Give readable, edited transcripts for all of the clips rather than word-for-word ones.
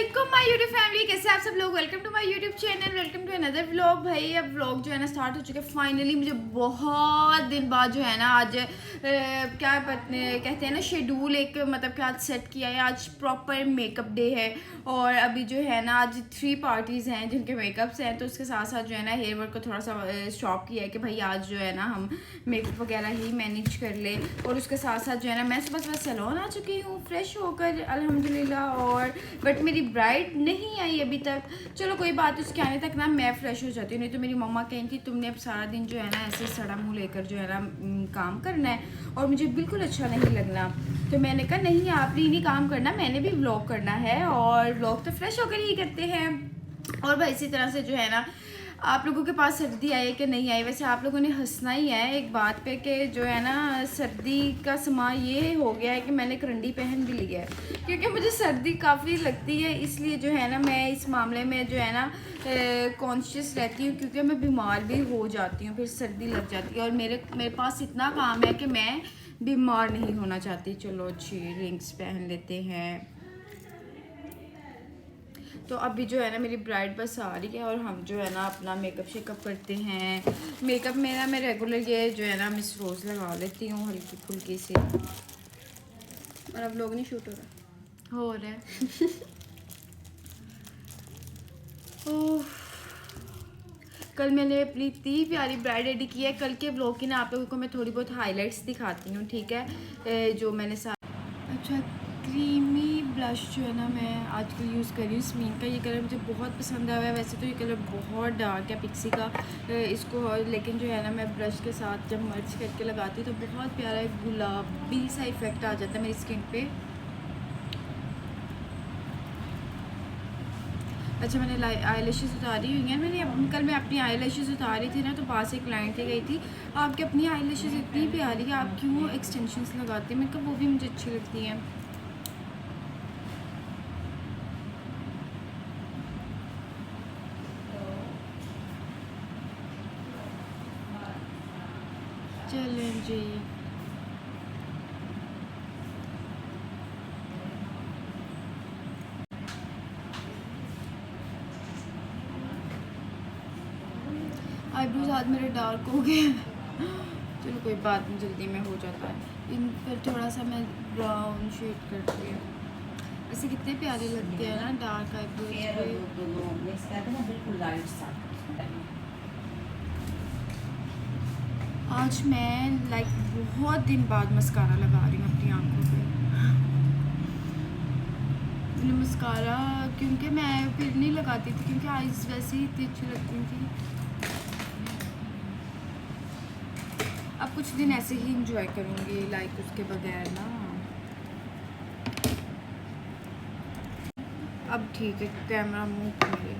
वालेकुम my YouTube family, कैसे आप सब लोग। Welcome to my YouTube channel, welcome to another vlog. भाई अब व्लॉग जो है ना स्टार्ट हो चुके हैं फाइनली। मुझे बहुत दिन बाद जो है ना आज कहते हैं ना शेड्यूल एक मतलब कि आज सेट किया है। आज प्रॉपर मेकअप डे है और अभी जो है ना आज 3 पार्टीज़ हैं जिनके मेकअप्स हैं, तो उसके साथ साथ जो है ना हेयर वर्क को थोड़ा सा स्टॉप किया है कि भाई आज जो है ना हम मेकअप वगैरह ही मैनेज कर ले। और उसके साथ साथ जो है ना मैं सुबह सैलून आ चुकी हूँ फ्रेश होकर अल्हम्दुलिल्लाह। और बट मेरी ब्राइड नहीं आई अभी तक। चलो कोई बात, उसके आने तक ना मैं फ्रेश हो जाती हूँ, नहीं तो मेरी मम्मा कहती थी तुमने अब सारा दिन जो है ना ऐसे सड़ा मुँह लेकर जो है ना काम करना है और मुझे बिल्कुल अच्छा नहीं लगना। तो मैंने कहा नहीं, आपने नहीं काम करना, मैंने भी व्लॉग करना है और व्लॉग तो फ्रेश होकर ही करते हैं। और भाई इसी तरह से जो है ना आप लोगों के पास सर्दी आई है कि नहीं आई। वैसे आप लोगों ने हंसना ही है एक बात पे कि जो है ना सर्दी का समा ये हो गया है कि मैंने करंडी पहन भी लिया है, क्योंकि मुझे सर्दी काफ़ी लगती है। इसलिए जो है ना मैं इस मामले में जो है ना कॉन्शियस रहती हूँ, क्योंकि मैं बीमार भी हो जाती हूँ, फिर सर्दी लग जाती है और मेरे पास इतना काम है कि मैं बीमार नहीं होना चाहती। चलो अच्छी रिंग्स पहन लेते हैं। तो अभी जो है ना मेरी ब्राइड बस आ रही है और हम जो है ना अपना मेकअप शेकअप करते हैं। मेकअप में ना मैं रेगुलर ये जो है ना मिस रोज़ लगा लेती हूँ हल्की फुल्की से। और अब लोग नहीं शूट हो रहा है ओह, कल मैंने अपनी इतनी प्यारी ब्राइड रेडी की है। कल के व्लॉग की ना आप लोगों को मैं थोड़ी बहुत हाइलाइट्स दिखाती हूँ, ठीक है। जो मैंने अच्छा क्रीमी ब्लश जो है ना मैं आजकल यूज़ कर रही हूँ स्मीन का। ये कलर मुझे बहुत पसंद आया है। वैसे तो ये कलर बहुत डार्क है पिक्सी का इसको, लेकिन जो है ना मैं ब्रश के साथ जब मर्च करके लगाती हूँ तो बहुत प्यारा गुलाबी सा इफ़ेक्ट आ जाता है मेरी स्किन पे। अच्छा मैंने आई लैशेज़ उतारी हुई हैं। कल मैं अपनी आई लैशेज़ उतार रही थी ना, तो पास एक क्लाइंट ही गई थी, आपकी अपनी आई लैशेज़ इतनी प्यारी है, आप क्यों एक्सटेंशंस लगाते हैं। मैंने कहा वो भी मुझे अच्छी लगती हैं। चलें जी, आईब्रोज आज मेरे डार्क हो गए चलो कोई बात नहीं, जल्दी में हो जाता है। इन पर थोड़ा सा मैं ब्राउन शेड करती हूँ। वैसे कितने प्यारे लगते हैं ना डार्क आईब्रोज। आज मैं लाइक बहुत दिन बाद मस्कारा लगा रही हूँ अपनी आँखों पे। मैंने मस्कारा क्योंकि मैं फिर नहीं लगाती थी, क्योंकि आईज वैसे ही इतनी अच्छी लगती थी। अब कुछ दिन ऐसे ही इंजॉय करूँगी लाइक उसके बगैर ना। अब ठीक है, कैमरा मुँह खोलिए।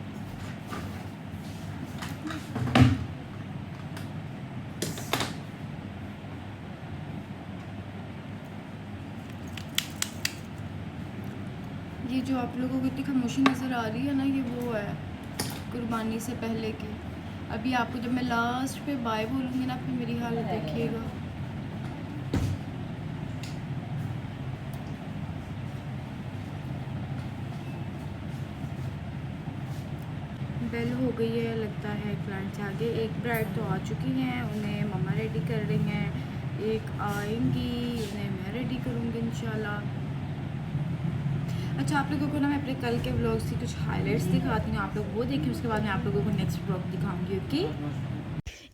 ये जो आप लोगों को इतनी खामोशी नज़र आ रही है ना, ये वो है कुर्बानी से पहले की। अभी आपको जब मैं लास्ट पे बाय बोलूँगी ना, फिर मेरी हालत देखिएगा। बेल हो गई है लगता है क्लाइंट से आगे। एक ब्राइड तो आ चुकी हैं, उन्हें मम्मा रेडी कर रही हैं। एक आएंगी, उन्हें मैं रेडी करूँगी इंशाल्लाह। अच्छा आप लोगों को ना मैं अपने कल के व्लॉग्स की कुछ हाइलाइट्स दिखाती हूँ, आप लोग वो देखें, उसके बाद मैं आप लोगों को नेक्स्ट व्लॉग दिखाऊंगी। ओके,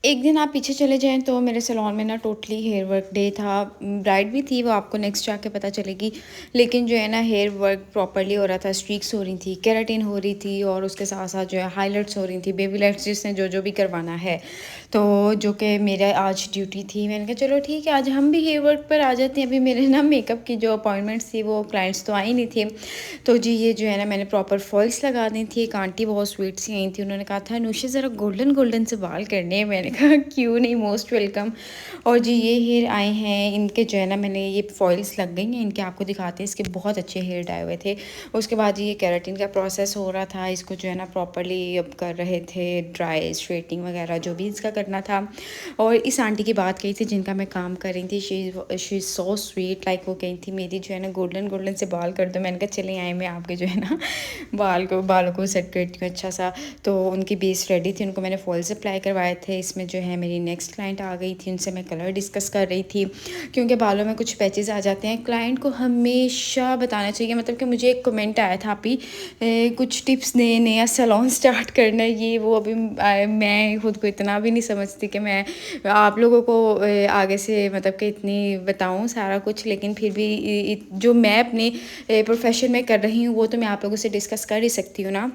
एक दिन आप पीछे चले जाएं तो मेरे सैलून में ना टोटली हेयर वर्क डे था। ब्राइड भी थी, वो आपको नेक्स्ट जाके पता चलेगी। लेकिन जो है ना हेयर वर्क प्रॉपरली हो रहा था, स्ट्रीक्स हो रही थी, केराटिन हो रही थी और उसके साथ साथ जो है हाइलाइट्स हो रही थी, बेबी लाइट्स जिसने जो भी करवाना है। तो जो कि मेरा आज ड्यूटी थी, मैंने कहा चलो ठीक है आज हम भी हेयर वर्क पर आ जाते हैं। अभी मेरे ना मेकअप की जो अपॉइंटमेंट्स थी वो क्लाइंट्स तो आई नहीं थे, तो जी ये जो है ना मैंने प्रॉपर फॉल्स लगा दी थी। एक आंटी बहुत स्वीट सी आई थी, उन्होंने कहा था अनुषा ज़रा गोल्डन गोल्डन से बाल करने हैं। मैंने कहा क्यों नहीं, मोस्ट वेलकम। और जी ये हेयर आए हैं, इनके जो है ना मैंने ये फॉइल्स लग गई हैं इनके, आपको दिखाते हैं। इसके बहुत अच्छे हेयर डाए हुए थे। उसके बाद ये केराटिन का प्रोसेस हो रहा था, इसको जो है ना प्रॉपरली अब कर रहे थे, ड्राई स्ट्रेटनिंग वगैरह जो भी इसका करना था। और इस आंटी की बात कही थी जिनका मैं काम कर रही थी, शी सो स्वीट, लाइक वो कही थी मेरी जो है ना गोल्डन गोल्डन से बाल कर दो। मैंने कहा चले आए, मैं आपके जो है ना बालों को सेट करती हूँ अच्छा सा। तो उनकी बेस रेडी थी, उनको मैंने फॉल्स अप्लाई करवाए थे। इसमें जो है मेरी नेक्स्ट क्लाइंट आ गई थी, उनसे मैं कलर डिस्कस कर रही थी, क्योंकि बालों में कुछ पैचेस आ जाते हैं। क्लाइंट को हमेशा बताना चाहिए, मतलब कि मुझे एक कमेंट आया था आप ही कुछ टिप्स दें, नया सैलून स्टार्ट करना है ये वो। अभी मैं खुद को इतना भी नहीं समझती कि मैं आप लोगों को आगे से मतलब कि इतनी बताऊं सारा कुछ, लेकिन फिर भी जो मैं अपने प्रोफेशन में कर रही हूँ वो तो मैं आप लोगों से डिस्कस कर ही सकती हूँ ना।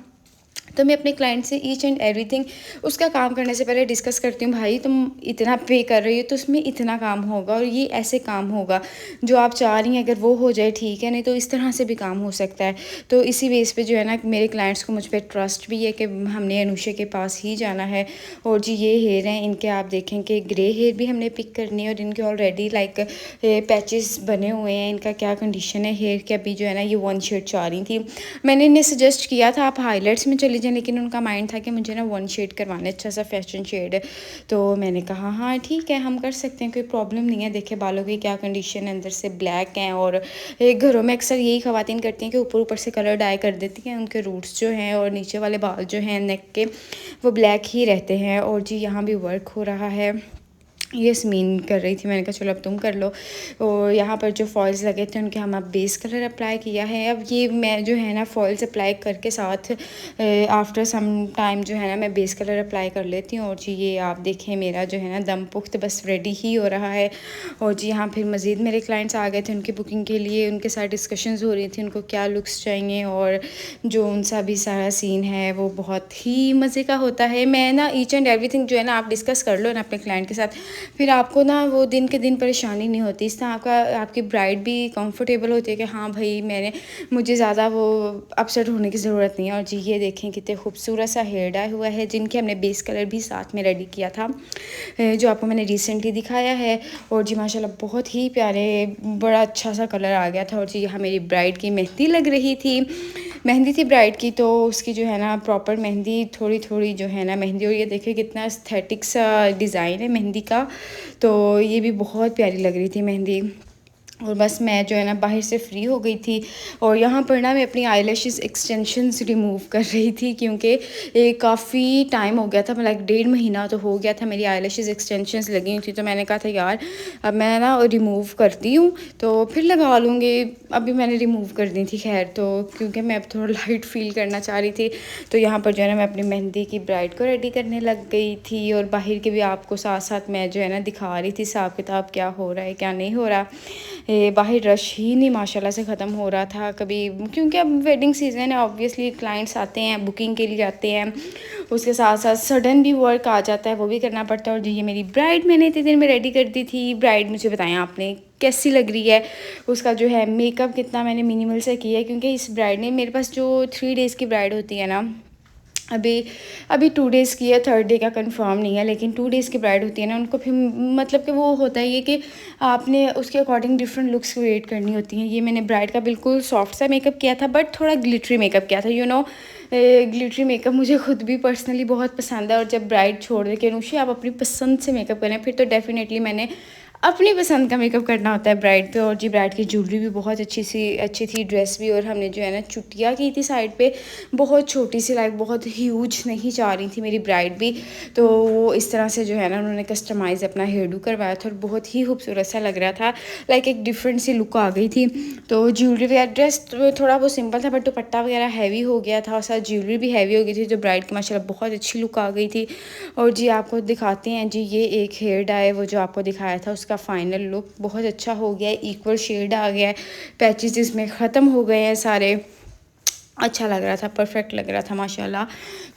तो मैं अपने क्लाइंट से ईच एंड एवरीथिंग उसका काम करने से पहले डिस्कस करती हूँ, भाई तुम इतना पे कर रही हो तो उसमें इतना काम होगा और ये ऐसे काम होगा, जो आप चाह रही हैं अगर वो हो जाए ठीक है, नहीं तो इस तरह से भी काम हो सकता है। तो इसी बेस पे जो है ना मेरे क्लाइंट्स को मुझ पर ट्रस्ट भी है कि हमने अनुषा के पास ही जाना है। और जी ये हेयर हैं इनके, आप देखें कि ग्रे हेयर भी हमने पिक करनी है और इनके ऑलरेडी लाइक पैचेस बने हुए हैं। इनका क्या कंडीशन है हेयर के, अभी जो है ना ये 1 शेड चाह रही थी। मैंने इन्हें सजेस्ट किया था आप हाईलाइट्स में चली जाएं, लेकिन उनका माइंड था कि मुझे ना 1 शेड करवाना, अच्छा सा फैशन शेड है। तो मैंने कहा हाँ ठीक है हम कर सकते हैं, कोई प्रॉब्लम नहीं है। देखिए बालों की क्या कंडीशन है, अंदर से ब्लैक हैं। और घरों में अक्सर यही ख़वातीन करती हैं कि ऊपर ऊपर से कलर डाई कर देती हैं, उनके रूट्स जो हैं और नीचे वाले बाल जो हैं नेक के वो ब्लैक ही रहते हैं। और जी यहाँ भी वर्क हो रहा है, ये स्मीन कर रही थी, मैंने कहा चलो अब तुम कर लो। और यहाँ पर जो फॉल्स लगे थे उनके हम अब बेस कलर अप्लाई किया है। अब ये मैं जो है ना फॉल्स अप्लाई करके साथ आफ्टर सम टाइम जो है ना मैं बेस कलर अप्लाई कर लेती हूँ। और जी ये आप देखें मेरा जो है ना दम पुख्त बस रेडी ही हो रहा है। और जी यहाँ फिर मज़ीद मेरे क्लाइंट्स आ गए थे उनकी बुकिंग के लिए, उनके साथ डिस्कशंस हो रही थी उनको क्या लुक्स चाहिए। और जो उनसा भी सारा सीन है वो बहुत ही मज़े का होता है। मैं ना ईच एंड एवरीथिंग जो है ना आप डिस्कस कर लो ना अपने क्लाइंट के साथ, फिर आपको ना वो दिन के दिन परेशानी नहीं होती। इस तरह आपकी ब्राइड भी कंफर्टेबल होती है कि हाँ भाई मुझे ज़्यादा वो अपसेट होने की ज़रूरत नहीं है। और जी ये देखें कितने खूबसूरत सा हेयर डाई हुआ है, जिनके हमने बेस कलर भी साथ में रेडी किया था जो आपको मैंने रिसेंटली दिखाया है। और जी माशाल्लाह बहुत ही प्यारे बड़ा अच्छा सा कलर आ गया था। और जी यहाँ मेरी ब्राइड की मेहंदी लग रही थी, मेहंदी थी ब्राइड की, तो उसकी जो है ना प्रॉपर मेहंदी थोड़ी थोड़ी जो है ना मेहंदी। और ये देखिए कितना एस्थेटिक सा डिज़ाइन है मेहंदी का, तो ये भी बहुत प्यारी लग रही थी मेहंदी। और बस मैं जो है ना बाहर से फ्री हो गई थी और यहाँ पर ना मैं अपनी आईलैशेस एक्सटेंशंस रिमूव कर रही थी, क्योंकि काफ़ी टाइम हो गया था, मतलब 1.5 महीना तो हो गया था मेरी आईलैशेस एक्सटेंशंस लगी हुई थी। तो मैंने कहा था यार अब मैं ना रिमूव करती हूँ तो फिर लगा लूँगी, अभी मैंने रिमूव कर दी थी खैर। तो क्योंकि मैं अब थोड़ा लाइट फील करना चाह रही थी, तो यहाँ पर जो है ना मैं अपनी मेहंदी की ब्राइड को रेडी करने लग गई थी। और बाहर के भी आपको साथ साथ मैं जो है ना दिखा रही थी हिसाब किताब क्या हो रहा है क्या नहीं हो रहा। बाहर रश ही नहीं माशाल्लाह से ख़त्म हो रहा था कभी, क्योंकि अब वेडिंग सीज़न है, ऑब्वियसली क्लाइंट्स आते हैं बुकिंग के लिए आते हैं, उसके साथ साथ सडन भी वर्क आ जाता है वो भी करना पड़ता है। और जी ये मेरी ब्राइड मैंने इतने दिन में रेडी कर दी थी। ब्राइड मुझे बताएं आपने कैसी लग रही है, उसका जो है मेकअप कितना मैंने मिनिमल से किया है, क्योंकि इस ब्राइड ने मेरे पास जो 3 डेज़ की ब्राइड होती है ना, अभी 2 डेज़ की है, 3rd डे का कंफर्म नहीं है, लेकिन 2 डेज़ की ब्राइड होती है ना उनको फिर मतलब कि वो होता है ये कि आपने उसके अकॉर्डिंग डिफरेंट लुक्स क्रिएट करनी होती हैं। ये मैंने ब्राइड का बिल्कुल सॉफ्ट सा मेकअप किया था, बट थोड़ा ग्लिटरी मेकअप किया था, ग्लिटरी मेकअप मुझे खुद भी पर्सनली बहुत पसंद है। और जब ब्राइड छोड़ दे के अनुषा आप अपनी पसंद से मेकअप करें, फिर तो डेफिनेटली मैंने अपनी पसंद का मेकअप करना होता है ब्राइड पे। और जी ब्राइड की ज्वेलरी भी बहुत अच्छी थी, ड्रेस भी। और हमने जो है ना चुटिया की थी साइड पे, बहुत छोटी सी, लाइक बहुत ह्यूज नहीं चाह रही थी मेरी ब्राइड भी, तो वो इस तरह से जो है ना उन्होंने कस्टमाइज़ अपना हेयर डू करवाया था और बहुत ही खूबसूरत सा लग रहा था, लाइक एक डिफरेंट सी लुक आ गई थी। तो ज्वेलरी वगैरह ड्रेस थोड़ा वो सिंपल था, बट दुपट्टा वगैरह हैवी हो गया था और साथ ज्वेलरी भी हैवी हो गई थी, तो ब्राइड की माशाल्लाह बहुत अच्छी लुक आ गई थी। और जी आपको दिखाते हैं जी ये एक हेयर डाई वो जो आपको दिखाया था उसका फाइनल लुक बहुत अच्छा हो गया है, इक्वल शेड आ गया है, पैचेस इसमें ख़त्म हो गए हैं सारे। अच्छा लग रहा था, परफेक्ट लग रहा था माशाल्लाह।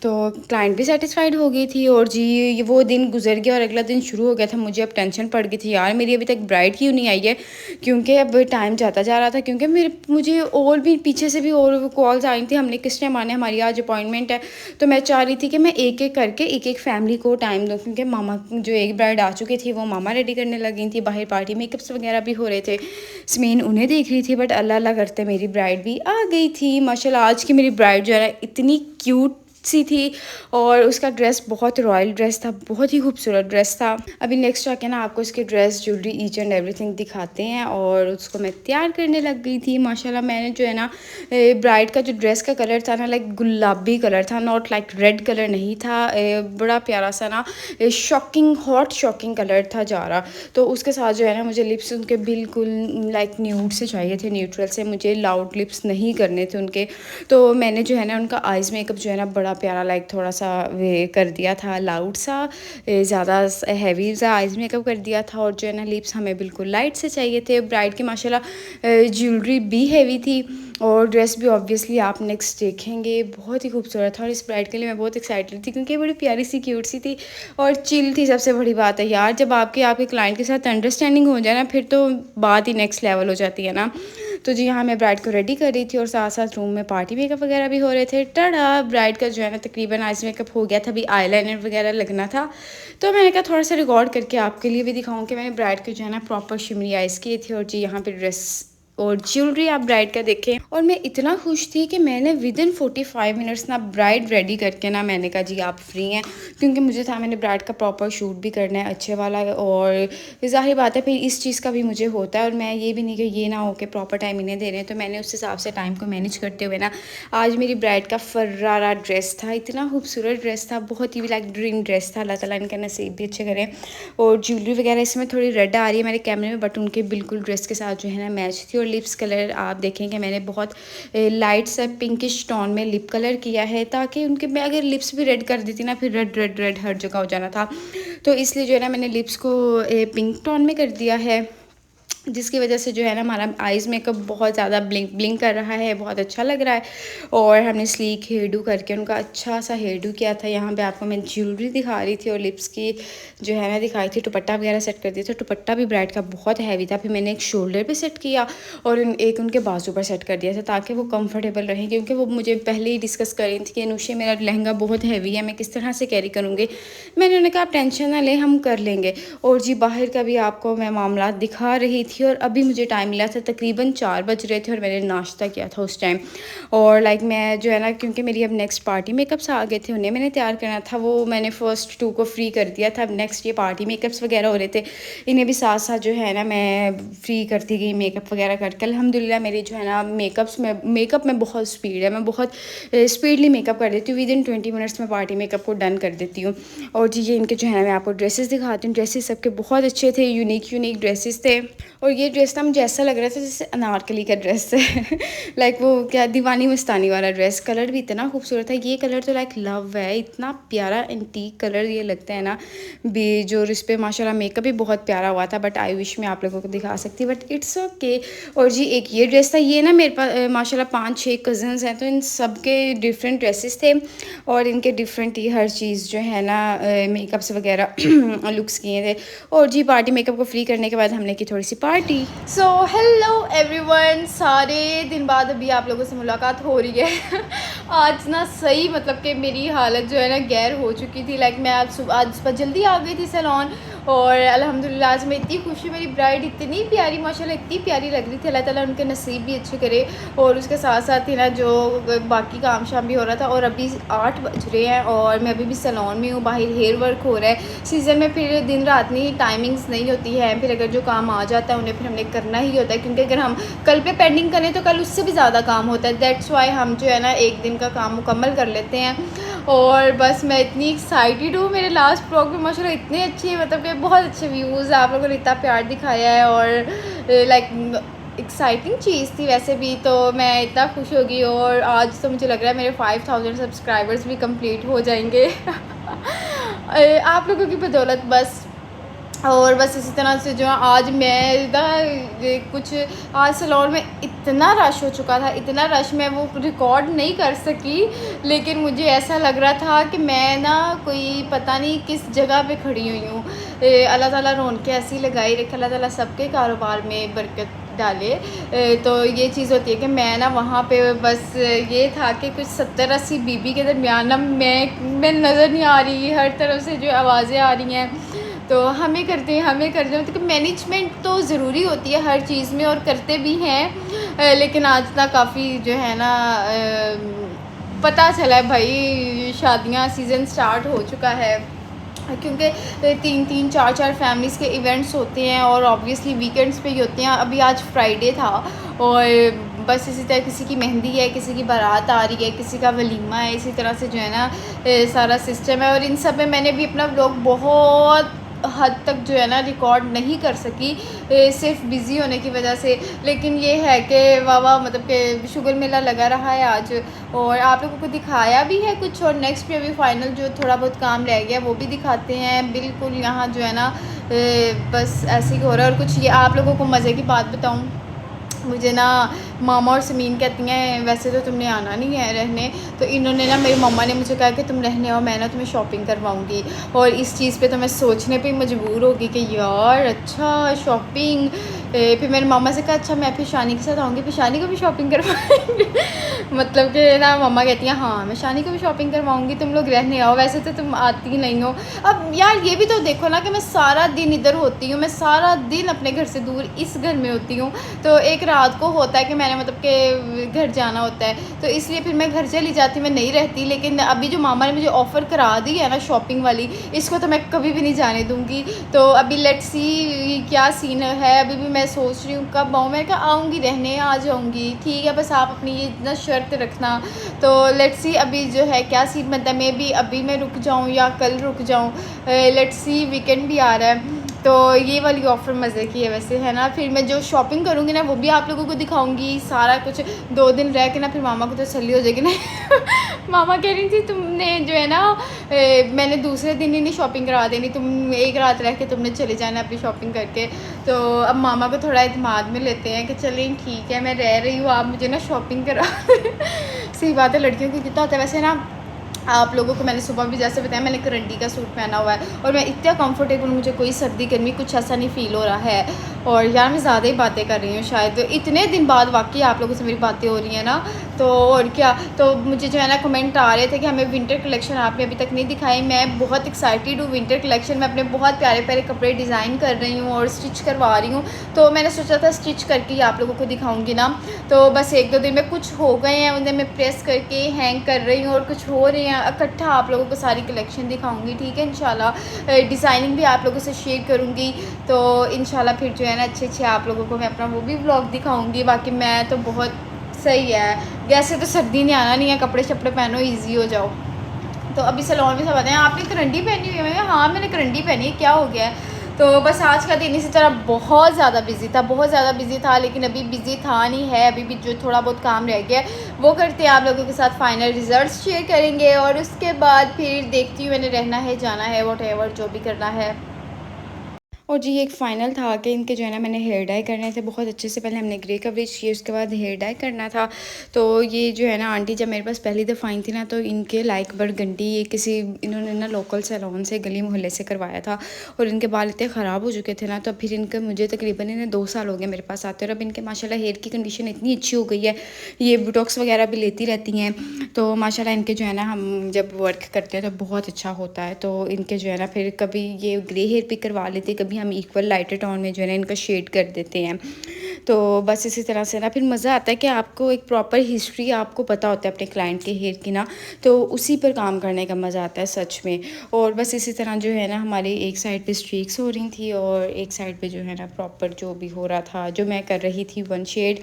तो क्लाइंट भी सेटिस्फाइड हो गई थी और जी ये वो दिन गुजर गया और अगला दिन शुरू हो गया था। मुझे अब टेंशन पड़ गई थी, यार मेरी अभी तक ब्राइड क्यों नहीं आई है, क्योंकि अब टाइम जाता जा रहा था। क्योंकि मुझे और भी पीछे से भी और कॉल्स आई थी, हमने किस टाइम आने, हमारी आज अपॉइंटमेंट है। तो मैं चाह रही थी कि मैं एक एक करके एक एक फैमिली को टाइम दूँ, क्योंकि मामा जो एक ब्राइड आ चुकी थी वो मामा रेडी करने लगी थी, बाहर पार्टी मेकअप्स वगैरह भी हो रहे थे, स्मेन उन्हें देख रही थी। बट अल्लाह अल्लाह करते मेरी ब्राइड भी आ गई थी माशाल्लाह। आज की मेरी ब्राइड जो है ना इतनी क्यूट सी थी और उसका ड्रेस बहुत रॉयल ड्रेस था, बहुत ही खूबसूरत ड्रेस था। अभी नेक्स्ट आके ना आपको इसकी dress, jewellery, each and everything दिखाते हैं। और उसको मैं तैयार करने लग गई थी माशाल्लाह। मैंने जो है ना ब्राइड का जो ड्रेस का कलर था ना, लाइक गुलाबी कलर था, नॉट लाइक रेड कलर नहीं था, बड़ा प्यारा सा ना शॉकिंग, हॉट शॉकिंग कलर था जा रहा। तो उसके साथ जो है ना मुझे लिप्स उनके बिल्कुल लाइक न्यूड से चाहिए थे, न्यूट्रल से, मुझे लाउड लिप्स नहीं करने थे उनके। तो मैंने जो है ना उनका आइज़ मेकअप जो है ना बड़ा प्यारा लाइक थोड़ा सा वे कर दिया था, लाउड सा, ज़्यादा हैवी सा आइज़ मेकअप कर दिया था। और जो है ना लिप्स हमें बिल्कुल लाइट से चाहिए थे। ब्राइड की माशाल्लाह ज्वेलरी भी हैवी थी और ड्रेस भी ऑब्वियसली आप नेक्स्ट देखेंगे, बहुत ही खूबसूरत था। और इस ब्राइड के लिए मैं बहुत एक्साइटेड थी क्योंकि बड़ी प्यारी सी, क्यूट सी थी और चिल थी। सबसे बड़ी बात है यार, जब आपके क्लाइंट के साथ अंडरस्टैंडिंग हो जाए ना, फिर तो बात ही नेक्स्ट लेवल हो जाती है ना। तो जी हाँ, मैं ब्राइड को रेडी कर रही थी और साथ साथ रूम में पार्टी मेकअप वगैरह भी हो रहे थे। टड़ा, ब्राइड का जो है ना तकरीबन आइज मेकअप हो गया था, अभी आईलाइनर वगैरह लगना था। तो मैंने कहा थोड़ा सा रिकॉर्ड करके आपके लिए भी दिखाऊं कि मैंने ब्राइड के जो है ना प्रॉपर शिमरी आइज़ किए थे। और जी यहाँ पे ड्रेस और ज्वेलरी आप ब्राइड का देखें। और मैं इतना खुश थी कि मैंने विद इन 45 मिनट्स ना ब्राइड रेडी करके ना मैंने कहा जी आप फ्री हैं, क्योंकि मुझे था मैंने ब्राइड का प्रॉपर शूट भी करना है अच्छे वाला। और ज़ाहिर बात है फिर इस चीज़ का भी मुझे होता है और मैं ये भी नहीं कि ये ना हो कि प्रॉपर टाइम इन्हें दे रहे हैं। तो मैंने उस हिसाब से टाइम को मैनेज करते हुए ना आज मेरी ब्राइड का फर्रारा ड्रेस था, इतना खूबसूरत ड्रेस था, बहुत ही लाइक ड्रीम ड्रेस था। अल्लाह ताला इनका नसीब भी अच्छे करें। और ज्वेलरी वगैरह इसमें थोड़ी रेड आ रही है मेरे कैमरे में, बट उनके बिल्कुल ड्रेस के साथ जो है ना मैच थी। और लिप्स कलर आप देखेंगे मैंने बहुत लाइट सा पिंकिश टोन में लिप कलर किया है, ताकि उनके मैं अगर लिप्स भी रेड कर देती ना फिर रेड रेड रेड हर जगह हो जाना था। तो इसलिए जो है ना मैंने लिप्स को पिंक टोन में कर दिया है, जिसकी वजह से जो है ना हमारा आइज़ मेकअप बहुत ज़्यादा ब्लिंक ब्लिंक कर रहा है, बहुत अच्छा लग रहा है। और हमने स्लीक हेयर डू करके उनका अच्छा सा हेयर डू किया था। यहाँ पे आपको मैं ज्वेलरी दिखा रही थी और लिप्स की जो है ना दिखाई थी, दुपट्टा वगैरह सेट कर दिया था। दुपट्टा भी ब्राइड का बहुत हैवी था, फिर मैंने एक शोल्डर पे सेट किया और एक उनके बाजू पर सेट कर दिया था ताकि वो कंफर्टेबल रहें, क्योंकि वो मुझे पहले ही डिस्कस कर रही थी कि अनुषे मेरा लहंगा बहुत हैवी है, मैं किस तरह से कैरी करूँगी। मैंने उन्हें कहा आप टेंशन ना लें, हम कर लेंगे। और जी बाहर का भी आपको मैं मामला दिखा रही थी। और अभी मुझे टाइम मिला था, तकरीबन 4 बज रहे थे और मैंने नाश्ता किया था उस टाइम। और लाइक मैं जो है ना, क्योंकि मेरी अब नेक्स्ट पार्टी मेकअप्स आ गए थे, उन्हें मैंने तैयार करना था, वो मैंने फर्स्ट 2 को फ्री कर दिया था। अब नेक्स्ट ये पार्टी मेकअप्स वगैरह हो रहे थे, इन्हें भी साथ साथ जो है ना मैं फ्री करती गई मेकअप वगैरह करके। अल्हम्दुलिल्लाह मेरी जो है ना मेकअप में बहुत स्पीड है, मैं बहुत स्पीडली मेकअप कर देती हूँ, विद इन 20 मिनट्स में पार्टी मेकअप को डन कर देती हूँ। और जी ये इनके जो है ना मैं आपको ड्रेसेस दिखाती हूँ। ड्रेसेस सबके बहुत अच्छे थे, यूनिक ड्रेसेस थे। और ये ड्रेस ना मुझे ऐसा लग रहा था जैसे अनारकली का ड्रेस है लाइक वो क्या दीवानी मस्तानी वाला ड्रेस। कलर भी इतना खूबसूरत था, ये कलर तो लाइक लव है, इतना प्यारा एंटीक कलर ये लगता है ना भी। जो इस पर माशाल्लाह मेकअप भी बहुत प्यारा हुआ था, बट आई विश मैं आप लोगों को दिखा सकती, बट इट्स ओके। और जी एक ये ड्रेस था, ये ना मेरे पास माशाल्लाह 5-6 कज़न्स हैं, तो इन सब के डिफरेंट ड्रेसेस थे और इनके डिफरेंट ही हर चीज़ जो है ना मेकअप्स वगैरह लुक्स किए थे। और जी पार्टी मेकअप को फ्री करने के बाद हमने की थोड़ी सी पार्टी। सो हेलो एवरीवन, सारे दिन बाद अभी आप लोगों से मुलाकात हो रही है आज ना सही मतलब कि मेरी हालत जो है ना गैर हो चुकी थी। लाइक मैं आज सुबह जल्दी आ गई थी सैलून और अल्हम्दुलिल्लाह आज मैं इतनी खुशी, मेरी ब्राइड इतनी प्यारी माशाल्लाह इतनी प्यारी लग रही थी। अल्लाह ताला उनके नसीब भी अच्छे करे। और उसके साथ साथ ही ना जो बाकी काम शाम भी हो रहा था। और अभी 8 बज रहे हैं और मैं अभी भी सैलून में हूँ, बाहर हेयर वर्क हो रहा है। सीज़न में फिर दिन रात नहीं टाइमिंग्स नहीं होती है, फिर अगर जो काम आ जाता है उन्हें फिर हमने करना ही होता है, क्योंकि अगर हम कल पे पेंडिंग करें तो कल उससे भी ज़्यादा काम होता है। दैट्स वाई हम जो है ना एक दिन का काम मुकम्मल कर लेते हैं। और बस मैं इतनी एक्साइटेड हूँ, मेरे लास्ट ब्लॉग में माशाल्लाह इतने अच्छे मतलब कि बहुत अच्छे व्यूज़, आप लोगों ने इतना प्यार दिखाया है और लाइक एक्साइटिंग चीज़ थी वैसे भी। तो मैं इतना खुश हो गई और आज तो मुझे लग रहा है मेरे 5000 सब्सक्राइबर्स भी कंप्लीट हो जाएंगे आप लोगों की बदौलत बस। और बस इसी तरह से जो है आज मैं ना कुछ आज सैलून में इतना रश हो चुका था, इतना रश, मैं वो रिकॉर्ड नहीं कर सकी, लेकिन मुझे ऐसा लग रहा था कि मैं ना कोई पता नहीं किस जगह पे खड़ी हुई हूँ। अल्लाह ताला रौनकें ऐसी लगाई रखे, अल्लाह ताला सबके कारोबार में बरकत डाले। तो ये चीज़ होती है कि मैं ना वहाँ पे बस ये था कि कुछ 70-80 बीबी के दरमियान ना मैं नज़र नहीं आ रही, हर तरफ से जो आवाज़ें आ रही हैं, तो हमें करते हैं तो मैनेजमेंट तो ज़रूरी होती है हर चीज़ में और करते भी हैं। लेकिन आज तक काफ़ी जो है ना पता चला है भाई शादियां सीज़न स्टार्ट हो चुका है, क्योंकि 3-3 4-4 फैमिलीज़ के इवेंट्स होते हैं और ऑब्वियसली वीकेंड्स पे ही होते हैं। अभी आज फ्राइडे था और बस इसी तरह किसी की मेहंदी है, किसी की बारात आ रही है, किसी का वलीमा है, इसी तरह से जो है ना सारा सिस्टम है। और इन सब में मैंने भी अपना व्लॉग बहुत हद तक जो है ना रिकॉर्ड नहीं कर सकी, सिर्फ बिज़ी होने की वजह से। लेकिन ये है कि वाह मतलब कि शुगर मेला लगा रहा है आज, और आप लोगों को दिखाया भी है कुछ, और नेक्स्ट पे अभी फाइनल जो थोड़ा बहुत काम रह गया वो भी दिखाते हैं। बिल्कुल यहाँ जो है ना बस ऐसे ही हो रहा है। और कुछ ये आप लोगों को मज़े की बात बताऊँ, मुझे ना मामा और समीन कहती हैं वैसे तो तुमने आना नहीं है रहने, तो इन्होंने ना मेरी मम्मा ने मुझे कहा कि तुम रहने आओ, मैं ना तुम्हें शॉपिंग करवाऊँगी। और इस चीज़ पे तो मैं सोचने पे मजबूर होगी कि यार अच्छा शॉपिंग। फिर मेरे मामा से कहा अच्छा मैं फिर शानी के साथ आऊँगी, फिर शानी को भी शॉपिंग करवाएंगे। मतलब कि ना मम्मा कहती हैं हाँ मैं शानी को भी शॉपिंग करवाऊँगी, तुम लोग रहने आओ, वैसे तो तुम आती नहीं हो। अब यार ये भी तो देखो ना कि मैं सारा दिन इधर होती हूँ, मैं सारा दिन अपने घर से दूर इस घर में होती हूँ, तो एक रात को होता है कि मैंने मतलब कि घर जाना होता है, तो इसलिए फिर मैं घर चली जाती, मैं नहीं रहती। लेकिन अभी जो मामा ने मुझे ऑफ़र करा दी है ना शॉपिंग वाली, इसको तो मैं कभी भी नहीं जाने दूँगी। तो अभी लेट्स सी क्या सीन है, अभी भी मैं सोच रही हूँ कब आऊँ। मैं कहा आऊँगी रहने, आ जाऊँगी, ठीक है, बस आप अपनी ये इतना शर्त रखना। तो लेट्स सी अभी जो है क्या सीन बनता है, मे बी अभी मैं रुक जाऊँ या कल रुक जाऊँ, लेट्स सी, वीकेंड भी आ रहा है। तो ये वाली ऑफ़र मज़े की है वैसे, है ना। फिर मैं जो शॉपिंग करूँगी ना वो भी आप लोगों को दिखाऊँगी सारा कुछ। 2 दिन रह के ना फिर मामा को तो तसल्ली हो जाएगी ना। मामा कह रही थी तुमने जो है ना मैंने दूसरे दिन ही नहीं शॉपिंग करवा देनी, तुम एक रात रह के तुमने चले जाना अपनी शॉपिंग करके। तो अब मामा को थोड़ा एतमाद में लेते हैं कि चलें ठीक है मैं रह रही हूँ, आप मुझे ना शॉपिंग करा। सही बात है, लड़कियों को कितना होता है वैसे ना। आप लोगों को मैंने सुबह भी जैसे बताया, मैंने करंडी का सूट पहना हुआ है और मैं इतना कंफर्टेबल, मुझे कोई सर्दी गर्मी कुछ ऐसा नहीं फ़ील हो रहा है। और यार मैं ज़्यादा ही बातें कर रही हूँ शायद, तो इतने दिन बाद वाकई आप लोगों से मेरी बातें हो रही हैं ना। तो और क्या, तो मुझे जो है ना कमेंट आ रहे थे कि हमें विंटर कलेक्शन आपने अभी तक नहीं दिखाई। मैं बहुत एक्साइटेड हूँ विंटर कलेक्शन में, अपने बहुत प्यारे प्यारे कपड़े डिज़ाइन कर रही हूँ और स्टिच करवा रही हूँ। तो मैंने सोचा था स्टिच करके ही आप लोगों को दिखाऊँगी ना। तो बस 1-2 दिन में कुछ हो गए हैं, उन्हें मैं प्रेस करके हैंग कर रही हूँ, और कुछ हो रहे हैं इकट्ठा आप लोगों को सारी कलेक्शन दिखाऊंगी, ठीक है इंशाल्लाह। डिज़ाइनिंग भी आप लोगों से शेयर करूंगी, तो इंशाल्लाह फिर जो है ना अच्छे आप लोगों को मैं अपना वो भी व्लॉग दिखाऊंगी। बाकी मैं तो बहुत सही है, वैसे तो सर्दी ने आना नहीं है, कपड़े शपड़े पहनो ईजी हो जाओ। तो अभी सैलून में सब बताएं आपने करंडी पहनी हुई है, हाँ मैंने करंडी पहनी है, क्या हो गया है। तो बस आज का दिन इसी तरह बहुत ज़्यादा बिजी था, बहुत ज़्यादा बिजी था, लेकिन अभी बिजी था नहीं है, अभी भी जो थोड़ा बहुत काम रह गया वो करते हैं, आप लोगों के साथ फाइनल रिजल्ट्स शेयर करेंगे और उसके बाद फिर देखती हूँ मैंने रहना है जाना है व्हाटएवर जो भी करना है। और जी एक फ़ाइनल था कि इनके जो है ना मैंने हेयर डाई करने थे बहुत अच्छे से। पहले हमने ग्रे कवरेज की, उसके बाद हेयर डाई करना था। तो ये जो है ना आंटी जब मेरे पास पहली दफ़ा आई थी ना, तो इनके लाइक बरगंडी ये किसी इन्होंने ना लोकल सैलून से गली मोहल्ले से करवाया था, और इनके बाल इतने ख़राब हो चुके थे ना। तो फिर इनके मुझे तकरीबन इन्हें 2 साल हो गए मेरे पास आते, और अब इनके माशाल्लाह हेयर की कंडीशन इतनी अच्छी हो गई है, ये बोटॉक्स वगैरह भी लेती रहती हैं। तो माशाल्लाह इनके जो है ना हम जब वर्क करते हैं तो बहुत अच्छा होता है। तो इनके जो है ना फिर कभी ये ग्रे हेयर भी करवा लेते, कभी हम इक्वल लाइटर टोन में जो है ना इनका शेड कर देते हैं। तो बस इसी तरह से ना फिर मज़ा आता है कि आपको एक प्रॉपर हिस्ट्री आपको पता होता है अपने क्लाइंट के हेयर की ना, तो उसी पर काम करने का मज़ा आता है सच में। और बस इसी तरह जो है ना हमारी एक साइड पे स्ट्रीक्स हो रही थी और एक साइड पे जो है ना प्रॉपर जो भी हो रहा था, जो मैं कर रही थी 1 शेड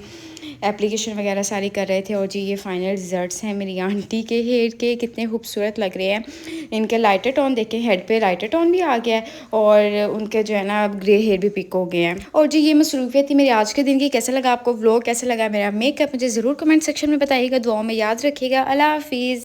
एप्लीकेशन वगैरह सारी कर रहे थे। और जी ये फाइनल रिजल्ट्स हैं मेरी आंटी के हेयर के, कितने खूबसूरत लग रहे हैं। इनके लाइटर टोन देखें, हेड पे लाइटर टोन भी आ गया है और उनके जो है ना अब ग्रे हेयर भी पिक हो गए हैं। और जी ये मसरूफियत थी मेरी आज के दिन की। कैसा लगा आपको व्लॉग, कैसा लगा मेरा मेकअप, मुझे ज़रूर कमेंट सेक्शन में बताइएगा। दुआओं में याद रखिएगा। अल्लाह हाफिज़।